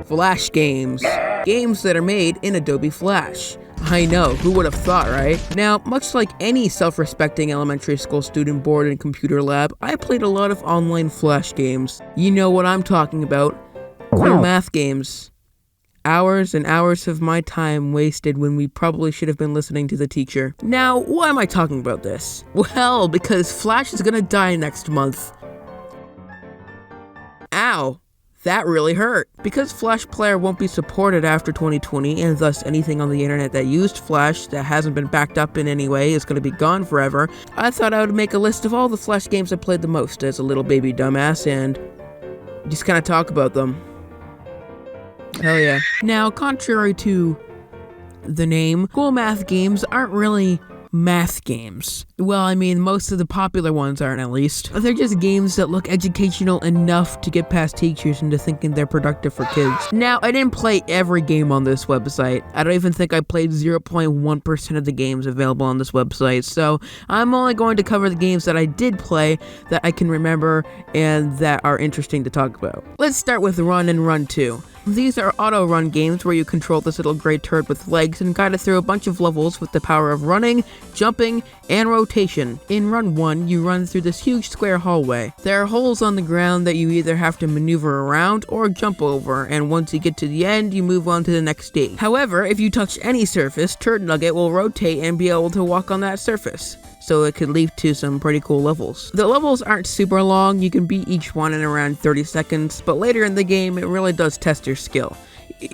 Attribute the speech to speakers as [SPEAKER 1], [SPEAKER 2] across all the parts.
[SPEAKER 1] Flash games. Games that are made in Adobe Flash. I know, who would have thought, right? Now, much like any self-respecting elementary school student bored in computer lab, I played a lot of online Flash games. You know what I'm talking about. Cool math games. Hours and hours of my time wasted when we probably should have been listening to the teacher. Now, why am I talking about this? Well, because Flash is gonna die next month. Ow. That really hurt. Because Flash Player won't be supported after 2020, and thus anything on the internet that used Flash that hasn't been backed up in any way is going to be gone forever, I thought I would make a list of all the Flash games I played the most as a little baby dumbass and just kind of talk about them. Hell yeah. Now, contrary to the name, cool math games aren't really math games. Well, I mean, most of the popular ones aren't, at least. They're just games that look educational enough to get past teachers into thinking they're productive for kids. Now, I didn't play every game on this website. I don't even think I played 0.1% of the games available on this website, so I'm only going to cover the games that I did play that I can remember and that are interesting to talk about. Let's start with Run and Run 2. These are auto-run games where you control this little gray turd with legs and guide it through a bunch of levels with the power of running, jumping, and rotation. In Run 1, you run through this huge square hallway. There are holes on the ground that you either have to maneuver around or jump over, and once you get to the end, you move on to the next stage. However, if you touch any surface, Turd Nugget will rotate and be able to walk on that surface, so it could lead to some pretty cool levels. The levels aren't super long, you can beat each one in around 30 seconds, but later in the game it really does test your skill.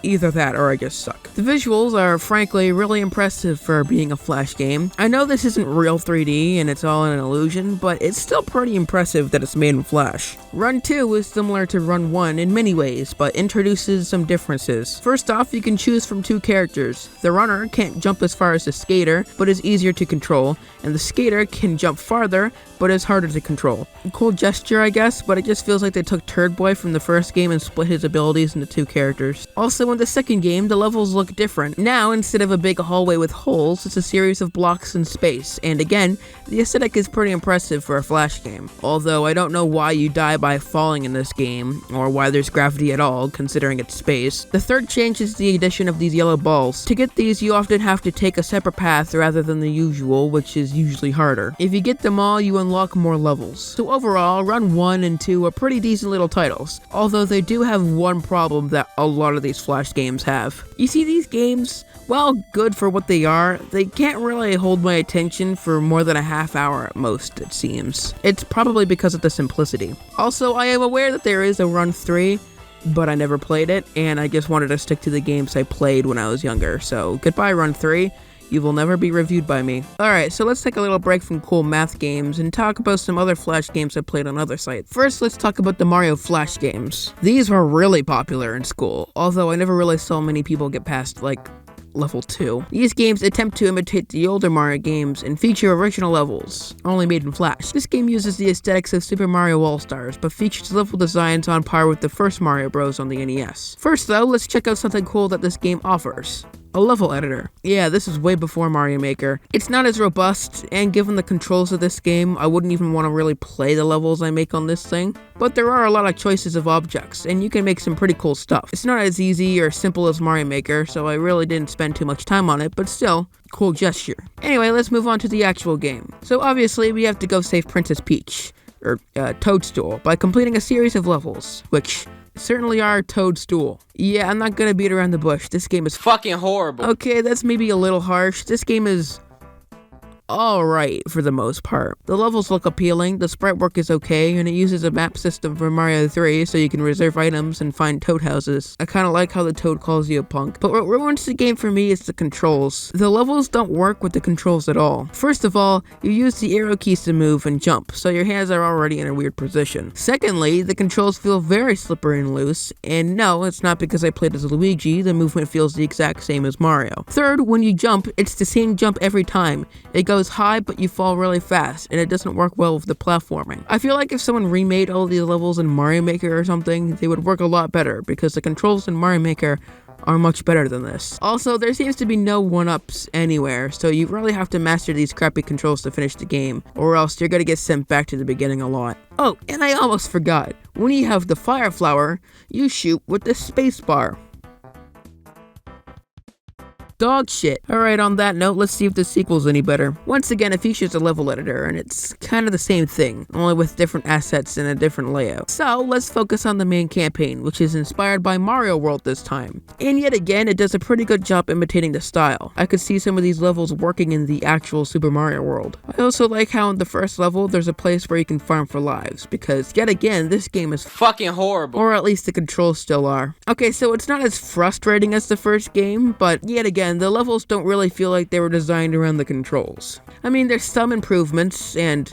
[SPEAKER 1] Either that or I just suck. The visuals are frankly really impressive for being a Flash game. I know this isn't real 3D and it's all an illusion, but it's still pretty impressive that it's made in Flash. Run 2 is similar to Run 1 in many ways, but introduces some differences. First off, you can choose from two characters. The runner can't jump as far as the skater, but is easier to control, and the skater can jump farther, but is harder to control. A cool gesture, I guess, but it just feels like they took Turd Boy from the first game and split his abilities into two characters. Also, in the second game, the levels look different. Now, instead of a big hallway with holes, it's a series of blocks in space, and again, the aesthetic is pretty impressive for a Flash game. Although, I don't know why you die by falling in this game, or why there's gravity at all, considering it's space. The third change is the addition of these yellow balls. To get these, you often have to take a separate path rather than the usual, which is usually harder. If you get them all, you unlock more levels. So overall, Run 1 and 2 are pretty decent little titles, although they do have one problem that a lot of these Flash games have. You see, these games, while good for what they are, they can't really hold my attention for more than a half hour at most, it seems. It's probably because of the simplicity. Also, I am aware that there is a Run 3, but I never played it, and I just wanted to stick to the games I played when I was younger, so goodbye Run 3. You will never be reviewed by me. Alright, so let's take a little break from cool math games and talk about some other Flash games I played on other sites. First, let's talk about the Mario Flash games. These were really popular in school, although I never really saw many people get past, like, level 2. These games attempt to imitate the older Mario games and feature original levels, only made in Flash. This game uses the aesthetics of Super Mario All-Stars, but features level designs on par with the first Mario Bros. On the NES. First though, let's check out something cool that this game offers. A level editor. Yeah, this is way before Mario Maker. It's not as robust, and given the controls of this game, I wouldn't even want to really play the levels I make on this thing. But there are a lot of choices of objects, and you can make some pretty cool stuff. It's not as easy or simple as Mario Maker, so I really didn't spend too much time on it, but still, cool gesture. Anyway, let's move on to the actual game. So obviously, we have to go save Princess Peach, or Toadstool, by completing a series of levels, which certainly are Toadstool. Yeah, I'm not gonna beat around the bush. This game is fucking horrible. Okay, that's maybe a little harsh. This game is alright for the most part. The levels look appealing, the sprite work is okay, and it uses a map system from Mario 3 so you can reserve items and find toad houses. I kinda like how the toad calls you a punk. But what ruins the game for me is the controls. The levels don't work with the controls at all. First of all, you use the arrow keys to move and jump, so your hands are already in a weird position. Secondly, the controls feel very slippery and loose, and no, it's not because I played as Luigi, the movement feels the exact same as Mario. Third, when you jump, it's the same jump every time. It goes high, but you fall really fast, and it doesn't work well with the platforming. I feel like if someone remade all these levels in Mario Maker or something, they would work a lot better, because the controls in Mario Maker are much better than this. Also, there seems to be no 1-ups anywhere, so you really have to master these crappy controls to finish the game, or else you're gonna get sent back to the beginning a lot. Oh, and I almost forgot, when you have the fire flower, you shoot with the space bar. Dog shit. Alright, on that note, let's see if the sequel's any better. Once again, it features a level editor, and it's kind of the same thing, only with different assets and a different layout. So, let's focus on the main campaign, which is inspired by Mario World this time. And yet again, it does a pretty good job imitating the style. I could see some of these levels working in the actual Super Mario World. I also like how in the first level, there's a place where you can farm for lives, because yet again, this game is fucking horrible. Or at least the controls still are. Okay, so it's not as frustrating as the first game, but yet again, the levels don't really feel like they were designed around the controls. I mean, there's some improvements and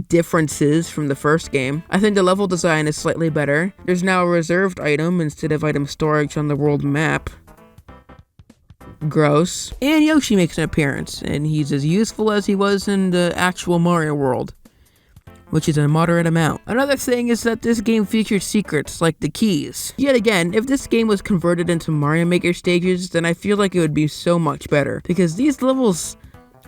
[SPEAKER 1] differences from the first game. I think the level design is slightly better. There's now a reserved item instead of item storage on the world map. Gross. And Yoshi makes an appearance, and he's as useful as he was in the actual Mario World, which is a moderate amount. Another thing is that this game features secrets like the keys. Yet again, if this game was converted into Mario Maker stages, then I feel like it would be so much better, because these levels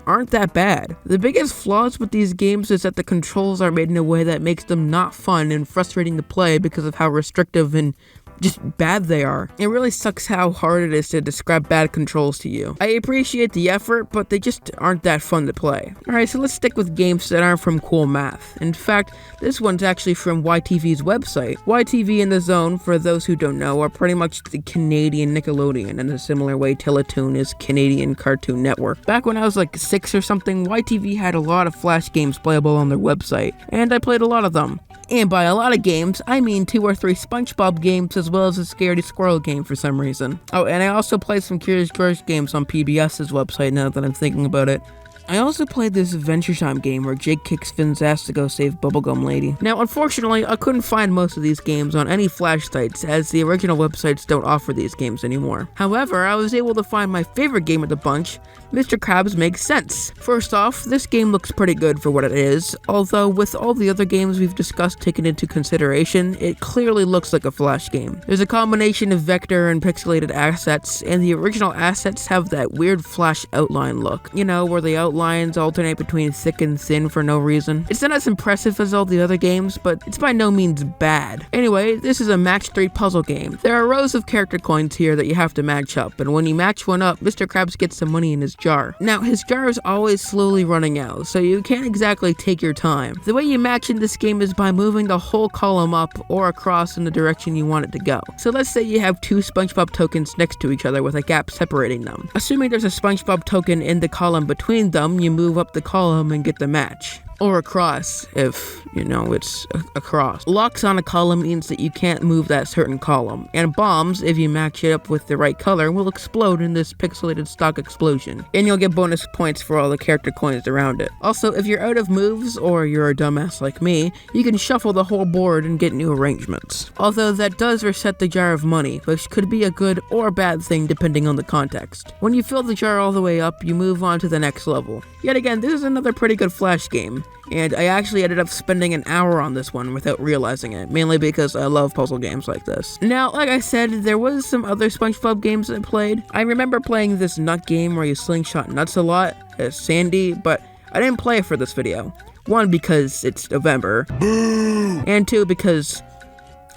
[SPEAKER 1] aren't that bad. The biggest flaws with these games is that the controls are made in a way that makes them not fun and frustrating to play because of how restrictive and just bad they are. It really sucks how hard it is to describe bad controls to you. I appreciate the effort, but they just aren't that fun to play. Alright, so let's stick with games that aren't from Cool Math. In fact, this one's actually from YTV's website. YTV and The Zone, for those who don't know, are pretty much the Canadian Nickelodeon, in a similar way Teletoon is Canadian Cartoon Network. Back when I was like 6 or something, YTV had a lot of Flash games playable on their website, and I played a lot of them. And by a lot of games, I mean 2 or 3 Spongebob games as well as a Scaredy Squirrel game for some reason. Oh, and I also played some Curious George games on PBS's website now that I'm thinking about it. I also played this Adventure Time game where Jake kicks Finn's ass to go save Bubblegum Lady. Now, unfortunately, I couldn't find most of these games on any Flash sites, as the original websites don't offer these games anymore. However, I was able to find my favorite game of the bunch, Mr. Krabs Makes Sense. First off, this game looks pretty good for what it is, although with all the other games we've discussed taken into consideration, it clearly looks like a Flash game. There's a combination of vector and pixelated assets, and the original assets have that weird Flash outline look. You know, where the outlines alternate between thick and thin for no reason. It's not as impressive as all the other games, but it's by no means bad. Anyway, this is a match 3 puzzle game. There are rows of character coins here that you have to match up, and when you match one up, Mr. Krabs gets some money in his jar. Now, his jar is always slowly running out, so you can't exactly take your time. The way you match in this game is by moving the whole column up or across in the direction you want it to go. So let's say you have 2 Spongebob tokens next to each other with a gap separating them. Assuming there's a Spongebob token in the column between them, you move up the column and get the match. Or across, if, you know, it's across. Locks on a column means that you can't move that certain column. And bombs, if you match it up with the right color, will explode in this pixelated stock explosion. And you'll get bonus points for all the character coins around it. Also, if you're out of moves, or you're a dumbass like me, you can shuffle the whole board and get new arrangements. Although that does reset the jar of money, which could be a good or bad thing depending on the context. When you fill the jar all the way up, you move on to the next level. Yet again, this is another pretty good Flash game. And I actually ended up spending an hour on this one without realizing it, mainly because I love puzzle games like this. Now, like I said, there was some other SpongeBob games I played. I remember playing this nut game where you slingshot nuts a lot, as Sandy, but I didn't play it for this video. 1, because it's November, and 2, because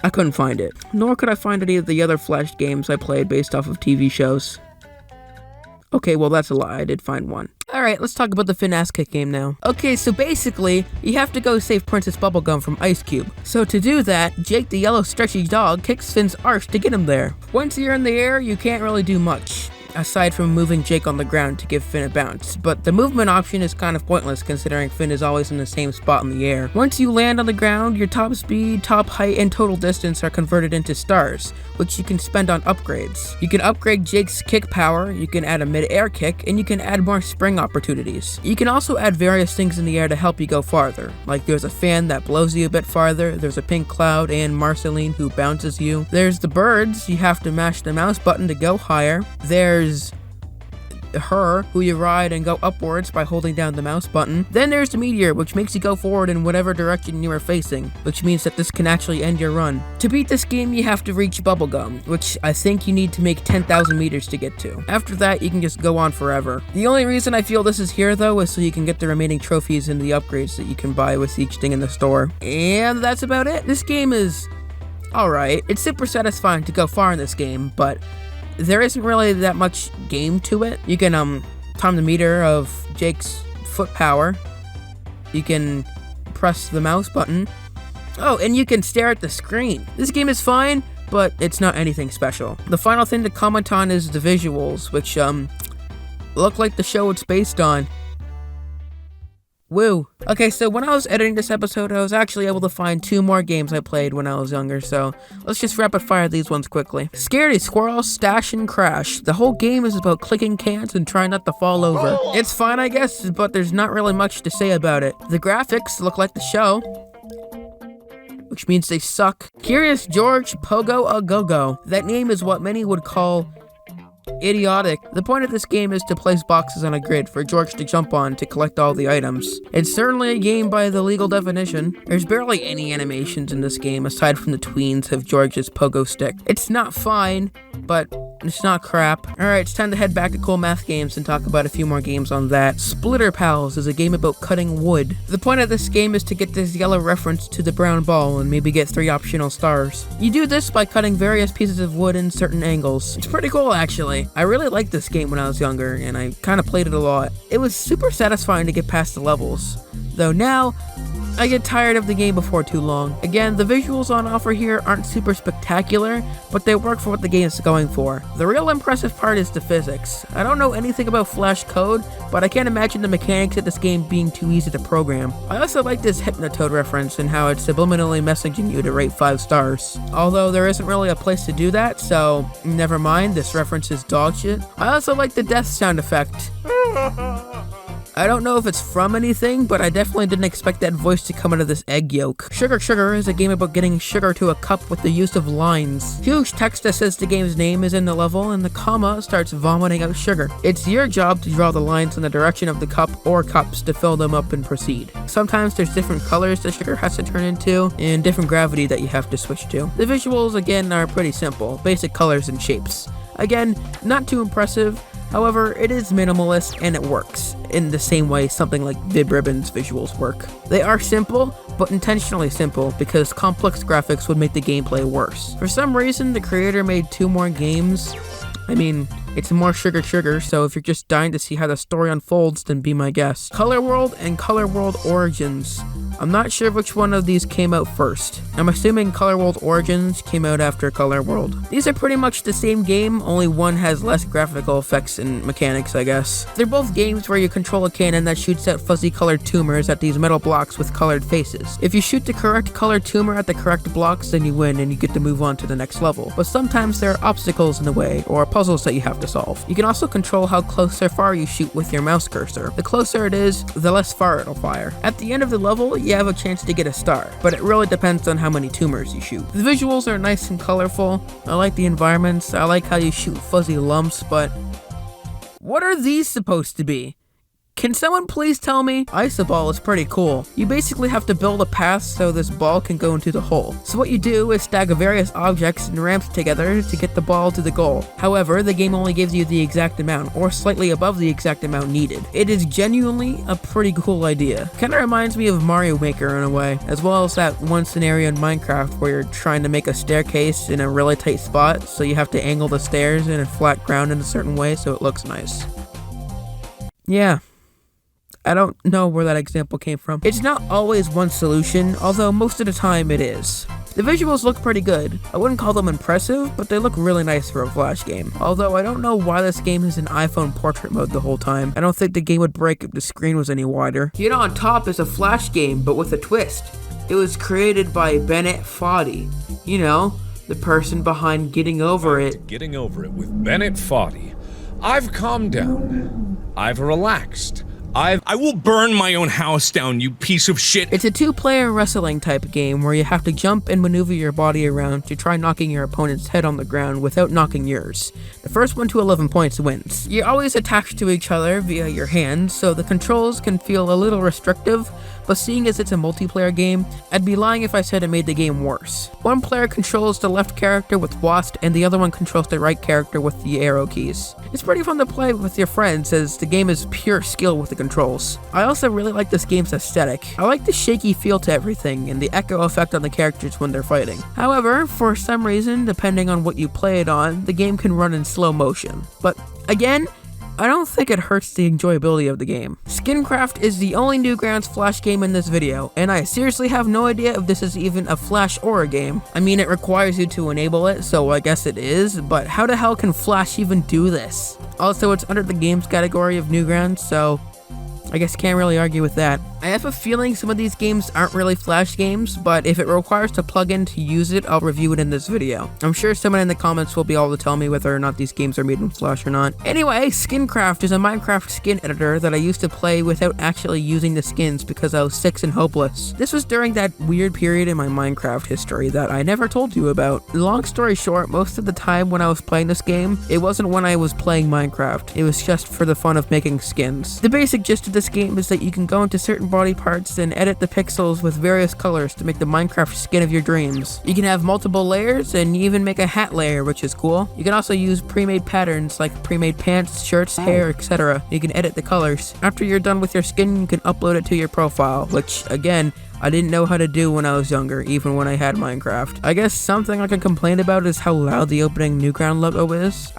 [SPEAKER 1] I couldn't find it. Nor could I find any of the other Flash games I played based off of TV shows. Okay, well that's a lie, I did find one. Alright, let's talk about the Finn ass kick game now. Okay, so basically, you have to go save Princess Bubblegum from Ice Cube. So to do that, Jake the yellow stretchy dog kicks Finn's arse to get him there. Once you're in the air, you can't really do much, aside from moving Jake on the ground to give Finn a bounce, but the movement option is kind of pointless considering Finn is always in the same spot in the air. Once you land on the ground, your top speed, top height, and total distance are converted into stars, which you can spend on upgrades. You can upgrade Jake's kick power, you can add a mid-air kick, and you can add more spring opportunities. You can also add various things in the air to help you go farther, like there's a fan that blows you a bit farther, there's a pink cloud and Marceline who bounces you, there's the birds, you have to mash the mouse button to go higher, there's her, who you ride and go upwards by holding down the mouse button. Then there's the meteor, which makes you go forward in whatever direction you are facing, which means that this can actually end your run. To beat this game, you have to reach bubblegum, which I think you need to make 10,000 meters to get to. After that, you can just go on forever. The only reason I feel this is here though is so you can get the remaining trophies and the upgrades that you can buy with each thing in the store. And that's about it. This game is alright. It's super satisfying to go far in this game, but there isn't really that much game to it. You can time the meter of Jake's foot power. You can press the mouse button. Oh, and you can stare at the screen. This game is fine, but it's not anything special. The final thing to comment on is the visuals, which look like the show it's based on. Woo. Okay, so when I was editing this episode, I was actually able to find 2 more games I played when I was younger, so let's just rapid fire these ones quickly. Scaredy, Squirrel, Stash, and Crash. The whole game is about clicking cans and trying not to fall over. It's fine, I guess, but there's not really much to say about it. The graphics look like the show, which means they suck. Curious George, Pogo-a-Gogo. That name is what many would call idiotic. The point of this game is to place boxes on a grid for George to jump on to collect all the items. It's certainly a game by the legal definition. There's barely any animations in this game aside from the tweens of George's pogo stick. It's not fine, but it's not crap. Alright, it's time to head back to Cool Math Games and talk about a few more games on that. Splitter Pals is a game about cutting wood. The point of this game is to get this yellow reference to the brown ball and maybe get 3 optional stars. You do this by cutting various pieces of wood in certain angles. It's pretty cool, actually. I really liked this game when I was younger, and I kind of played it a lot. It was super satisfying to get past the levels, though now I get tired of the game before too long. Again, the visuals on offer here aren't super spectacular, but they work for what the game is going for. The real impressive part is the physics. I don't know anything about Flash code, but I can't imagine the mechanics of this game being too easy to program. I also like this Hypnotoad reference and how it's subliminally messaging you to rate 5 stars. Although there isn't really a place to do that, so never mind, this reference is dog shit. I also like the death sound effect. I don't know if it's from anything, but I definitely didn't expect that voice to come out of this egg yolk. Sugar Sugar is a game about getting sugar to a cup with the use of lines. Huge text that says the game's name is in the level, and the comma starts vomiting out sugar. It's your job to draw the lines in the direction of the cup or cups to fill them up and proceed. Sometimes there's different colors the sugar has to turn into, and different gravity that you have to switch to. The visuals, again, are pretty simple. Basic colors and shapes. Again, not too impressive. However, it is minimalist and it works, in the same way something like Vib Ribbon's visuals work. They are simple, but intentionally simple, because complex graphics would make the gameplay worse. For some reason, the creator made 2 more games. I mean, it's more Sugar Sugar, so if you're just dying to see how the story unfolds, then be my guest. Color World and Color World Origins. I'm not sure which one of these came out first. I'm assuming Color World Origins came out after Color World. These are pretty much the same game, only one has less graphical effects and mechanics, I guess. They're both games where you control a cannon that shoots out fuzzy colored tumors at these metal blocks with colored faces. If you shoot the correct colored tumor at the correct blocks, then you win and you get to move on to the next level. But sometimes there are obstacles in the way, or puzzles that you have to solve. You can also control how close or far you shoot with your mouse cursor. The closer it is, the less far it'll fire. At the end of the level, you have a chance to get a star, but it really depends on how many tumors you shoot. The visuals are nice and colorful. I like the environments. I like how you shoot fuzzy lumps, but what are these supposed to be? Can someone please tell me? Isoball is pretty cool. You basically have to build a path so this ball can go into the hole. So what you do is stack various objects and ramps together to get the ball to the goal. However, the game only gives you the exact amount, or slightly above the exact amount needed. It is genuinely a pretty cool idea. Kinda reminds me of Mario Maker in a way, as well as that one scenario in Minecraft where you're trying to make a staircase in a really tight spot, so you have to angle the stairs in a flat ground in a certain way so it looks nice. Yeah. I don't know where that example came from. It's not always one solution, although most of the time it is. The visuals look pretty good. I wouldn't call them impressive, but they look really nice for a Flash game. Although I don't know why this game is in iPhone portrait mode the whole time. I don't think the game would break if the screen was any wider. You know, on top is a Flash game, but with a twist. It was created by Bennett Foddy. You know, the person behind Getting Over It.
[SPEAKER 2] Getting Over It with Bennett Foddy. I've calmed down. I've relaxed. I will burn my own house down, you piece of shit.
[SPEAKER 1] It's a 2-player wrestling type game where you have to jump and maneuver your body around to try knocking your opponent's head on the ground without knocking yours. The first one to 11 points wins. You're always attached to each other via your hands, so the controls can feel a little restrictive, but seeing as it's a multiplayer game, I'd be lying if I said it made the game worse. One player controls the left character with WASD, and the other one controls the right character with the arrow keys. It's pretty fun to play with your friends, as the game is pure skill with the controls. I also really like this game's aesthetic. I like the shaky feel to everything, and the echo effect on the characters when they're fighting. However, for some reason, depending on what you play it on, the game can run in slow motion. But again, I don't think it hurts the enjoyability of the game. Skincraft is the only Newgrounds Flash game in this video, and I seriously have no idea if this is even a Flash or a game. I mean, it requires you to enable it, so I guess it is, but how the hell can Flash even do this? Also, it's under the games category of Newgrounds, so I guess can't really argue with that. I have a feeling some of these games aren't really Flash games, but if it requires to plug in to use it, I'll review it in this video. I'm sure someone in the comments will be able to tell me whether or not these games are made in Flash or not. Anyway, Skincraft is a Minecraft skin editor that I used to play without actually using the skins because I was 6 and hopeless. This was during that weird period in my Minecraft history that I never told you about. Long story short, most of the time when I was playing this game, it wasn't when I was playing Minecraft. It was just for the fun of making skins. The basic gist of this game is that you can go into certain body parts and edit the pixels with various colors to make the Minecraft skin of your dreams. You can have multiple layers and even make a hat layer, which is cool. You can also use pre-made patterns like pre-made pants, shirts, hair, etc. You can edit the colors. After you're done with your skin, you can upload it to your profile, which again, I didn't know how to do when I was younger, even when I had Minecraft. I guess something I can complain about is how loud the opening Newground logo is.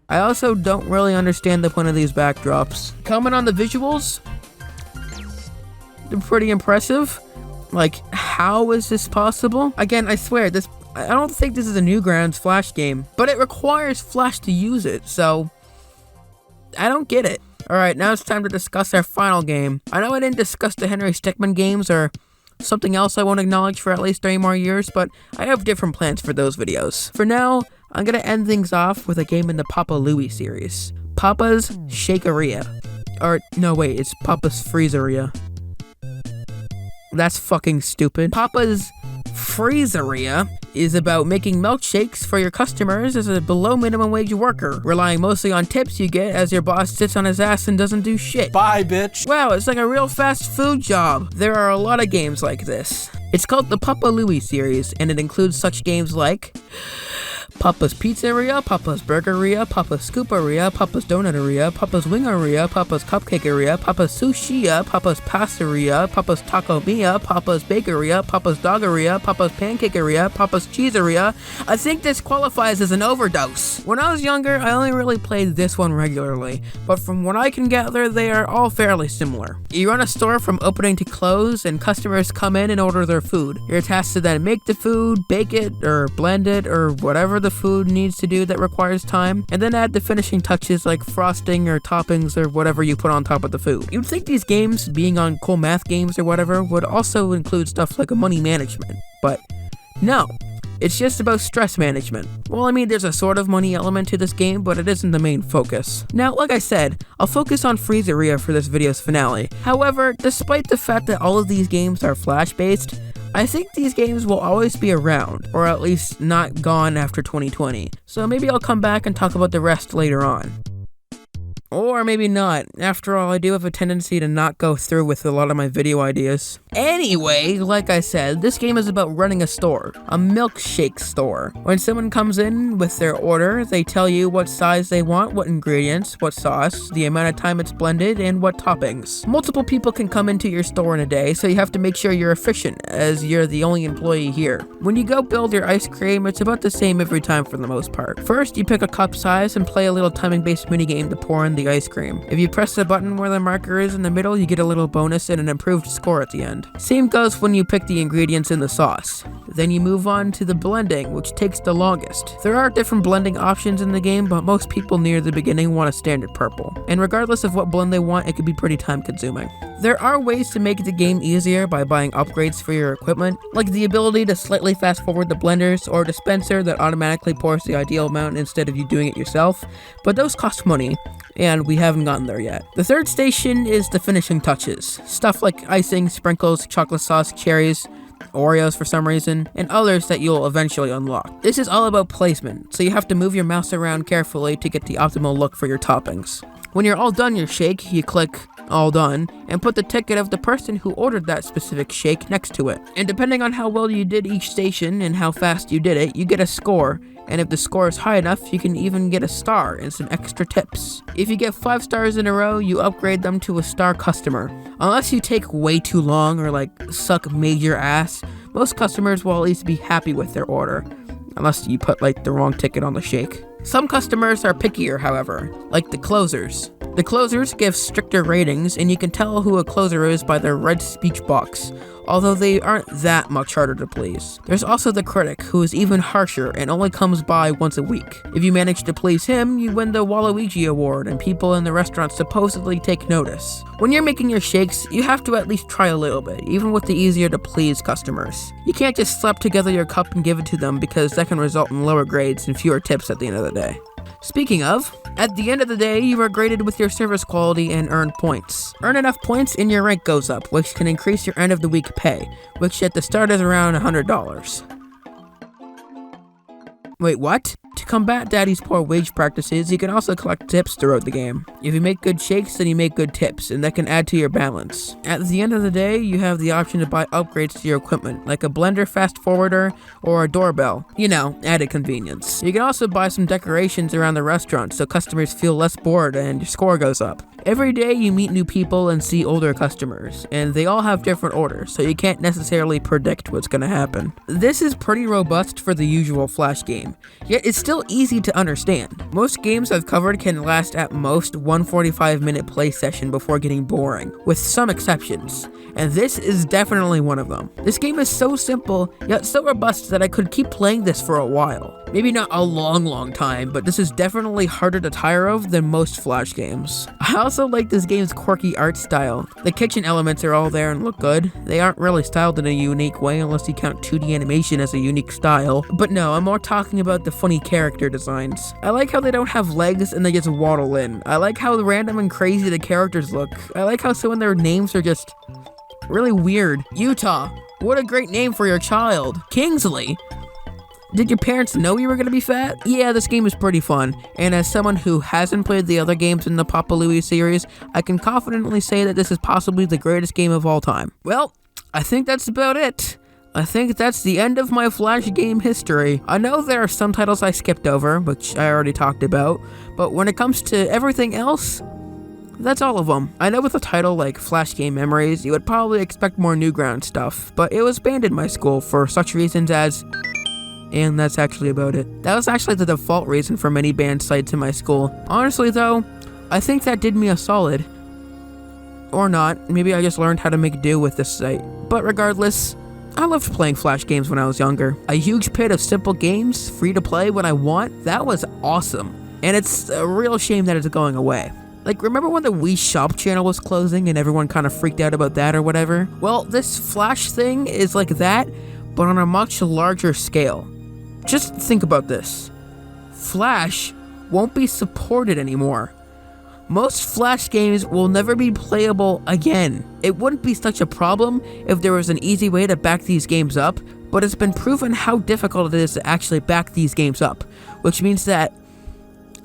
[SPEAKER 1] I also don't really understand the point of these backdrops. Comment on the visuals? They're pretty impressive. Like, how is this possible? Again, I swear, I don't think this is a Newgrounds Flash game, but it requires Flash to use it, so I don't get it. Alright, now it's time to discuss our final game. I know I didn't discuss the Henry Stickmin games or something else I won't acknowledge for at least 3 more years, but I have different plans for those videos. For now, I'm gonna end things off with a game in the Papa Louie series. Papa's Shakeria. Or, no wait, it's Papa's Freezeria. That's fucking stupid. Papa's Freezeria is about making milkshakes for your customers as a below minimum wage worker, relying mostly on tips you get as your boss sits on his ass and doesn't do shit.
[SPEAKER 3] Bye, bitch.
[SPEAKER 1] Wow, it's like a real fast food job. There are a lot of games like this. It's called the Papa Louie series, and it includes such games like Papa's Pizzeria, Papa's Burgeria, Papa's Scooperia, Papa's Donuteria, Papa's Wingeria, Papa's Cupcakeria, Papa's Sushia, Papa's Pastaria, Papa's Taco Mia, Papa's Bakeria, Papa's Doggeria, Papa's Pancakeria, Papa's Cheeseria. I think this qualifies as an overdose. When I was younger, I only really played this one regularly, but from what I can gather, they are all fairly similar. You run a store from opening to close, and customers come in and order their food. You're tasked to then make the food, bake it, or blend it, or whatever the food needs to do that requires time, and then add the finishing touches like frosting or toppings or whatever you put on top of the food. You'd think these games, being on cool math games or whatever, would also include stuff like money management, but no. It's just about stress management. Well, I mean, there's a sort of money element to this game, but it isn't the main focus. Now, like I said, I'll focus on Freezeria for this video's finale. However, despite the fact that all of these games are Flash-based, I think these games will always be around, or at least not gone after 2020. So maybe I'll come back and talk about the rest later on. Or maybe not. After all, I do have a tendency to not go through with a lot of my video ideas. Anyway, like I said, this game is about running a store. A milkshake store. When someone comes in with their order, they tell you what size they want, what ingredients, what sauce, the amount of time it's blended, and what toppings. Multiple people can come into your store in a day, so you have to make sure you're efficient, as you're the only employee here. When you go build your ice cream, it's about the same every time for the most part. First, you pick a cup size and play a little timing-based minigame to pour in the ice cream. If you press the button where the marker is in the middle, you get a little bonus and an improved score at the end. Same goes when you pick the ingredients in the sauce. Then you move on to the blending, which takes the longest. There are different blending options in the game, but most people near the beginning want a standard purple. And regardless of what blend they want, it can be pretty time consuming. There are ways to make the game easier by buying upgrades for your equipment, like the ability to slightly fast forward the blenders or a dispenser that automatically pours the ideal amount instead of you doing it yourself, but those cost money, and we haven't gotten there yet. The third station is the finishing touches, stuff like icing, sprinkles, chocolate sauce, cherries, Oreos for some reason, and others that you'll eventually unlock. This is all about placement, so you have to move your mouse around carefully to get the optimal look for your toppings. When you're all done your shake, you click all done and put the ticket of the person who ordered that specific shake next to it. And depending on how well you did each station and how fast you did it, you get a score. And if the score is high enough, you can even get a star and some extra tips. If you get 5 stars in a row, you upgrade them to a star customer. Unless you take way too long or like suck major ass, most customers will at least be happy with their order. Unless you put like the wrong ticket on the shake. Some customers are pickier, however, like the closers. The closers give stricter ratings, and you can tell who a closer is by their red speech box, although they aren't that much harder to please. There's also the critic, who is even harsher and only comes by once a week. If you manage to please him, you win the Waluigi Award, and people in the restaurant supposedly take notice. When you're making your shakes, you have to at least try a little bit, even with the easier to please customers. You can't just slap together your cup and give it to them, because that can result in lower grades and fewer tips at the end of the day. Speaking of, at the end of the day, you are graded with your service quality and earn points. Earn enough points and your rank goes up, which can increase your end of the week pay, which at the start is around $100. Wait, what? To combat Daddy's poor wage practices, you can also collect tips throughout the game. If you make good shakes, then you make good tips, and that can add to your balance. At the end of the day, you have the option to buy upgrades to your equipment, like a blender fast forwarder or a doorbell. You know, added convenience. You can also buy some decorations around the restaurant so customers feel less bored and your score goes up. Every day you meet new people and see older customers, and they all have different orders, so you can't necessarily predict what's gonna happen. This is pretty robust for the usual Flash game, yet it's still easy to understand. Most games I've covered can last at most one 45-minute play session before getting boring, with some exceptions, and this is definitely one of them. This game is so simple, yet so robust that I could keep playing this for a while. Maybe not a long time, but this is definitely harder to tire of than most Flash games. I also like this game's quirky art style. The kitchen elements are all there and look good. They aren't really styled in a unique way unless you count 2D animation as a unique style. But no, I'm more talking about the funny character designs. I like how they don't have legs and they just waddle in. I like how random and crazy the characters look. I like how some of their names are just really weird. Utah, what a great name for your child. Kingsley, did your parents know you were gonna be fat? Yeah, this game is pretty fun, and as someone who hasn't played the other games in the Papa Louie series, I can confidently say that this is possibly the greatest game of all time. Well, I think that's about it. I think that's the end of my Flash game history. I know there are some titles I skipped over, which I already talked about, but when it comes to everything else, that's all of them. I know with a title like Flash Game Memories, you would probably expect more Newgrounds stuff, but it was banned in my school for such reasons as... And that's actually about it. That was actually the default reason for many banned sites in my school. Honestly though, I think that did me a solid. Or not, maybe I just learned how to make do with this site. But regardless, I loved playing Flash games when I was younger. A huge pit of simple games, free to play when I want, that was awesome. And it's a real shame that it's going away. Like, remember when the Wii Shop channel was closing and everyone kind of freaked out about that or whatever? Well, this Flash thing is like that, but on a much larger scale. Just think about this. Flash won't be supported anymore. Most Flash games will never be playable again. It wouldn't be such a problem if there was an easy way to back these games up, but it's been proven how difficult it is to actually back these games up, which means that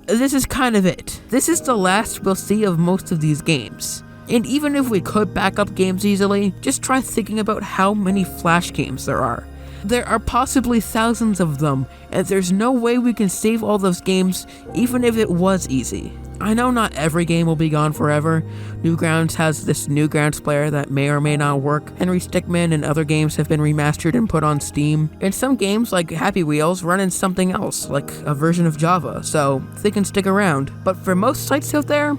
[SPEAKER 1] this is kind of it. This is the last we'll see of most of these games. And even if we could back up games easily, just try thinking about how many Flash games there are. There are possibly thousands of them, and there's no way we can save all those games, even if it was easy. I know not every game will be gone forever. Newgrounds has this Newgrounds player that may or may not work. Henry Stickmin and other games have been remastered and put on Steam. And some games, like Happy Wheels, run in something else, like a version of Java, so they can stick around. But for most sites out there,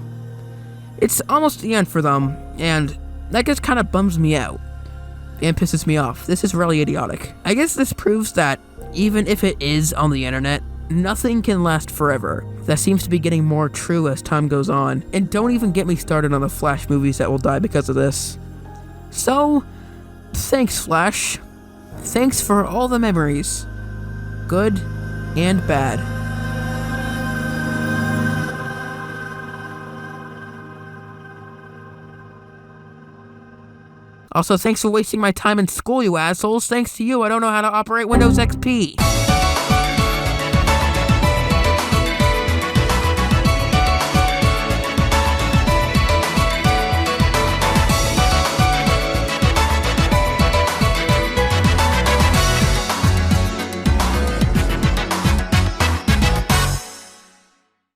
[SPEAKER 1] it's almost the end for them, and that just kind of bums me out. And pisses me off. This is really idiotic. I guess this proves that even if it is on the internet, nothing can last forever. That seems to be getting more true as time goes on. And don't even get me started on the Flash movies that will die because of this. So, thanks Flash. Thanks for all the memories. Good and bad. Also, thanks for wasting my time in school, you assholes. Thanks to you, I don't know how to operate Windows XP.